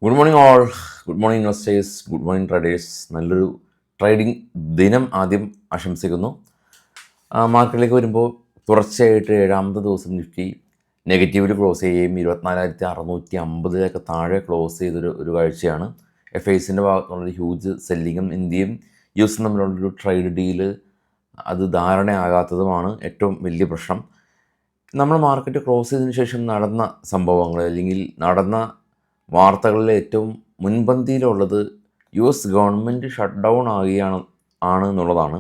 Good morning all. Good morning investors, good morning traders. നല്ലൊരു trading ദിനം ആദ്യം ആശംസിക്കുന്നു. മാർക്കറ്റിലേക്ക് വരുമ്പോൾ തുടർച്ചയായിട്ട് ഏഴാമത്തെ ദിവസം നിഫ്റ്റി നെഗറ്റീവിൽ ക്ലോസ് ചെയ്യുകയും 24,650 താഴെ ക്ലോസ് ചെയ്തൊരു കാഴ്ചയാണ്. FISൻ്റെ ഭാഗത്തുനിന്നുള്ളൊരു ഹ്യൂജ് സെല്ലിങ്ങും ഇന്ത്യയും US തമ്മിലുള്ളൊരു ട്രേഡ് ഡീല് അത് ധാരണയാകാത്തതുമാണ് ഏറ്റവും വലിയ പ്രശ്നം. നമ്മൾ മാർക്കറ്റ് ക്ലോസ് ചെയ്തതിന് ശേഷം നടന്ന സംഭവങ്ങൾ അല്ലെങ്കിൽ നടന്ന വാർത്തകളിൽ ഏറ്റവും മുൻപന്തിയിലുള്ളത് US ഗവൺമെൻറ് ഷട്ട് ഡൗൺ എന്നുള്ളതാണ്.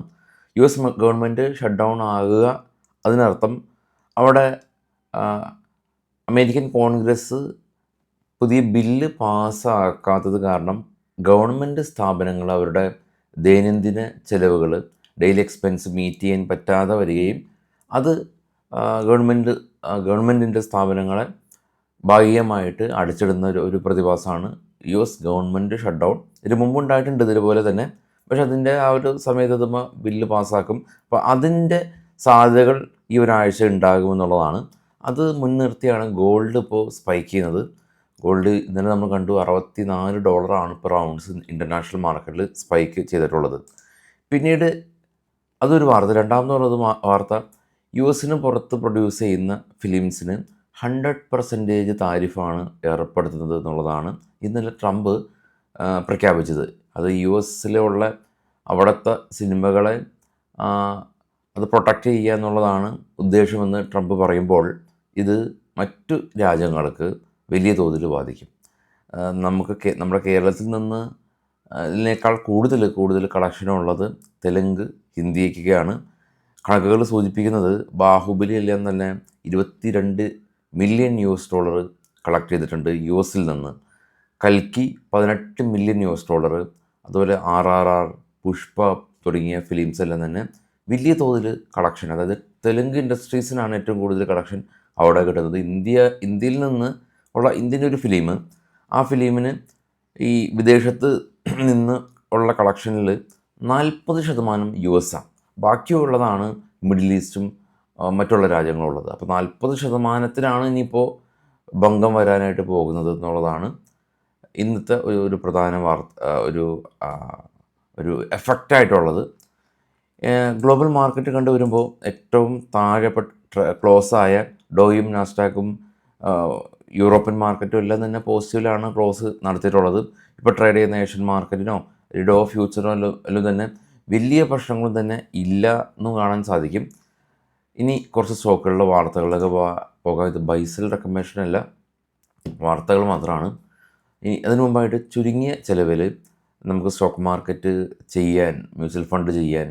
US ഗവൺമെൻറ് ഷട്ട് ഡൗൺ ആകുക അതിനർത്ഥം അവിടെ അമേരിക്കൻ കോൺഗ്രസ് പുതിയ ബില്ല് പാസ്സാക്കാത്തത് കാരണം ഗവൺമെൻറ് സ്ഥാപനങ്ങൾ അവരുടെ ദൈനംദിന ചെലവുകൾ ഡെയിലി എക്സ്പെൻസ് മീറ്റ് ചെയ്യാൻ പറ്റാതെ വരികയും അത് ഗവൺമെൻറ്റിൻ്റെ സ്ഥാപനങ്ങളെ ഭാഗികമായിട്ട് അടച്ചിടുന്ന ഒരു പ്രതിഭാസമാണ് US ഗവൺമെൻറ് ഷട്ട് ഡൗൺ. ഇതിന് മുമ്പുണ്ടായിട്ടുണ്ട് ഇതുപോലെ തന്നെ. പക്ഷേ അതിൻ്റെ ആ ഒരു സമയത്ത് ബില്ല് പാസ്സാക്കും. അപ്പോൾ അതിൻ്റെ സാധ്യതകൾ ഈ ഒരാഴ്ച ഉണ്ടാകുമെന്നുള്ളതാണ്. അത് മുൻനിർത്തിയാണ് ഗോൾഡ് ഇപ്പോൾ സ്പൈക്ക് ചെയ്യുന്നത്. ഗോൾഡ് ഇന്നലെ നമ്മൾ കണ്ടു $64 പെർ ഔൺസ് ഇൻ്റർനാഷണൽ മാർക്കറ്റിൽ സ്പൈക്ക് ചെയ്തിട്ടുള്ളത്. പിന്നീട് അതൊരു വാർത്ത. രണ്ടാമതുള്ളത് വാർത്ത US പുറത്ത് പ്രൊഡ്യൂസ് ചെയ്യുന്ന ഫിലിംസിന് 100% താരിഫാണ് ഏർപ്പെടുത്തുന്നത് എന്നുള്ളതാണ് ഇന്നലെ ട്രംപ് പ്രഖ്യാപിച്ചത്. അത് US അവിടുത്തെ സിനിമകളെ അത് പ്രൊട്ടക്റ്റ് ചെയ്യുക എന്നുള്ളതാണ് ഉദ്ദേശമെന്ന് ട്രംപ് പറയുമ്പോൾ ഇത് മറ്റു രാജ്യങ്ങൾക്ക് വലിയ തോതിൽ ബാധിക്കും. നമ്മുടെ കേരളത്തിൽ നിന്ന് ഇതിനേക്കാൾ കൂടുതൽ കളക്ഷനുള്ളത് തെലുങ്ക്, ഹിന്ദിയൊക്കെയാണ്. കണക്കുകൾ സൂചിപ്പിക്കുന്നത് ബാഹുബലി എല്ലാം തന്നെ $22 മില്യൺ കളക്ട് ചെയ്തിട്ടുണ്ട് US നിന്ന്. കൽക്കി $18 മില്യൺ. അതുപോലെ RRR, പുഷ്പ തുടങ്ങിയ ഫിലിംസ് എല്ലാം തന്നെ വലിയ തോതിൽ കളക്ഷൻ, അതായത് തെലുങ്ക് ഇൻഡസ്ട്രീസിനാണ് ഏറ്റവും കൂടുതൽ കളക്ഷൻ അവിടെ കിട്ടുന്നത്. ഇന്ത്യയിൽ നിന്ന് ഉള്ള ഇന്ത്യൻ ഒരു ഫിലിം, ആ ഫിലിമിന് ഈ വിദേശത്ത് നിന്ന് ഉള്ള കളക്ഷനിൽ 40% US-ആണ്. ബാക്കിയുള്ളതാണ് മിഡിൽ ഈസ്റ്റും മറ്റുള്ള രാജ്യങ്ങളുള്ളത്. അപ്പോൾ 40%-ത്തിനാണ് ഇനിയിപ്പോൾ ഭംഗം വരാനായിട്ട് പോകുന്നത് എന്നുള്ളതാണ് ഇന്നത്തെ ഒരു പ്രധാന ഒരു എഫക്റ്റായിട്ടുള്ളത്. ഗ്ലോബൽ മാർക്കറ്റ് കണ്ടുവരുമ്പോൾ ഏറ്റവും താഴെ ക്ലോസായ ഡോയും നാസ്ഡാക്കും യൂറോപ്യൻ മാർക്കറ്റും എല്ലാം തന്നെ പോസിറ്റീവിലാണ് ക്ലോസ് നടത്തിയിട്ടുള്ളത്. ഇപ്പോൾ ട്രേഡ് ചെയ്യുന്ന ഏഷ്യൻ മാർക്കറ്റിനോ ഡോ ഫ്യൂച്ചറോ എല്ലാം തന്നെ വലിയ പ്രശ്നങ്ങളും തന്നെ ഇല്ല എന്ന് കാണാൻ സാധിക്കും. ഇനി കുറച്ച് സ്റ്റോക്കുകളുടെ വാർത്തകളിലൊക്കെ പോകാം. ഇത് ബൈസൽ റെക്കമെൻഡേഷനല്ല, വാർത്തകൾ മാത്രമാണ്. ഇനി അതിനു മുമ്പായിട്ട് ചുരുങ്ങിയ ചിലവിൽ നമുക്ക് സ്റ്റോക്ക് മാർക്കറ്റ് ചെയ്യാൻ, മ്യൂച്വൽ ഫണ്ട് ചെയ്യാൻ,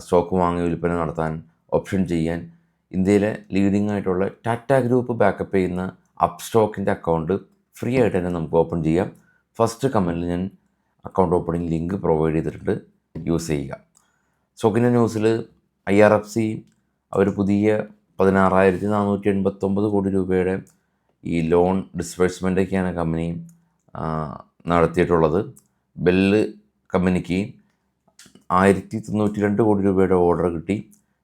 സ്റ്റോക്ക് വാങ്ങി വിൽപ്പന നടത്താൻ, ഓപ്ഷൻ ചെയ്യാൻ ഇന്ത്യയിലെ ലീഡിംഗ് ആയിട്ടുള്ള ടാറ്റ ഗ്രൂപ്പ് ബാക്കപ്പ് ചെയ്യുന്ന അപ്സ്റ്റോക്കിൻ്റെ അക്കൗണ്ട് ഫ്രീ ആയിട്ട് തന്നെ നമുക്ക് ഓപ്പൺ ചെയ്യാം. ഫസ്റ്റ് കമൻറ്റിൽ ഞാൻ അക്കൗണ്ട് ഓപ്പണിംഗ് ലിങ്ക് പ്രൊവൈഡ് ചെയ്തിട്ടുണ്ട്, യൂസ് ചെയ്യുക. സ്റ്റോക്കിൻ്റെ ന്യൂസിൽ IRFC അവർ പുതിയ 16,489 കോടി രൂപയുടെ ഈ ലോൺ ഡിസ്ബേഴ്സ്മെൻറ്റൊക്കെയാണ് കമ്പനി നടത്തിയിട്ടുള്ളത്. ബെല്ല് കമ്പനിക്ക് 1,092 കോടി രൂപയുടെ ഓർഡർ കിട്ടി.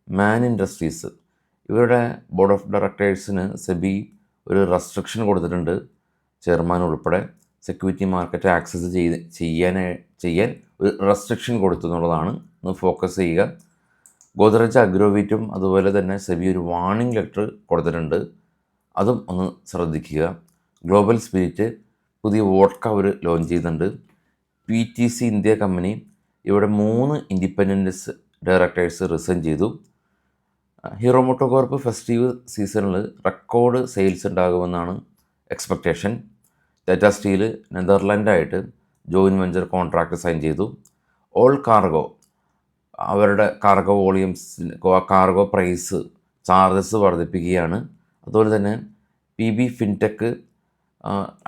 മാൻ ഇൻഡസ്ട്രീസ് ഇവരുടെ ബോർഡ് ഓഫ് ഡയറക്ടേഴ്സിന് സെബി ഒരു റെസ്ട്രിക്ഷൻ കൊടുത്തിട്ടുണ്ട്, ചെയർമാൻ ഉൾപ്പെടെ. സെക്യൂരിറ്റി മാർക്കറ്റ് ആക്സസ് ചെയ്യാൻ ഒരു റെസ്ട്രിക്ഷൻ കൊടുത്തു എന്നുള്ളതാണ്. ഒന്ന് ഫോക്കസ് ചെയ്യുക. ഗോദ്രേജ് അഗ്രോവീറ്റും അതുപോലെ തന്നെ സെബി ഒരു വാർണിംഗ് ലെറ്റർ കൊടുത്തിട്ടുണ്ട്, അതും ഒന്ന് ശ്രദ്ധിക്കുക. ഗ്ലോബൽ സ്പിരിറ്റ് പുതിയ വോഡ്ക അവർ ലോഞ്ച് ചെയ്യുന്നുണ്ട്. PTC ഇന്ത്യ കമ്പനി ഇവിടെ 3 ഇൻഡിപെൻഡൻസ് ഡയറക്ടേഴ്സ് റിസൈൻ ചെയ്തു. ഹീറോ മോട്ടോകോർപ്പ് ഫെസ്റ്റീവ് സീസണിൽ റെക്കോർഡ് സെയിൽസ് ഉണ്ടാകുമെന്നാണ് എക്സ്പെക്റ്റേഷൻ. ടാറ്റ സ്റ്റീൽ നെതർലാൻഡായിട്ട് ജോയിൻറ്റ് വെഞ്ചർ കോൺട്രാക്റ്റ് സൈൻ ചെയ്തു. ഓൾ കാർഗോ അവരുടെ കാർഗോ കാർഗോ പ്രൈസ് ചാർജസ് വർദ്ധിപ്പിക്കുകയാണ്. അതുപോലെ തന്നെ PB ഫിൻടെക്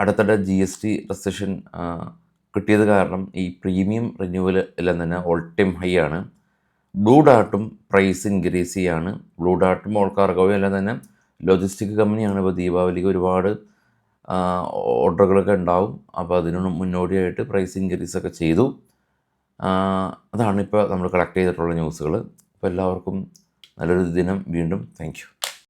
അടുത്തിടെ GST റെസിഷൻ കിട്ടിയത് കാരണം ഈ പ്രീമിയം റിന്യൂവൽ എല്ലാം തന്നെ ഓൾ ടൈം ഹൈ ആണ്. ബ്ലൂ ഡാർട്ടും പ്രൈസ് ഇൻക്രീസ് ചെയ്യാണ്. ബ്ലൂ ഡാർട്ടും ഓൾ കാർഗോയും എല്ലാം തന്നെ ലോജിസ്റ്റിക് കമ്പനിയാണ്. ഇപ്പോൾ ദീപാവലിക്ക് ഒരുപാട് ഓർഡറുകളൊക്കെ ഉണ്ടാവും. അപ്പോൾ അതിന് മുന്നോടിയായിട്ട് പ്രൈസ് ഇൻക്രീസൊക്കെ ചെയ്തു. അതാണ് ഇപ്പോൾ നമ്മൾ കളക്ട് ചെയ്തിട്ടുള്ള ന്യൂസുകൾ. അപ്പോൾ എല്ലാവർക്കും നല്ലൊരു ദിനം വീണ്ടും. Thank you.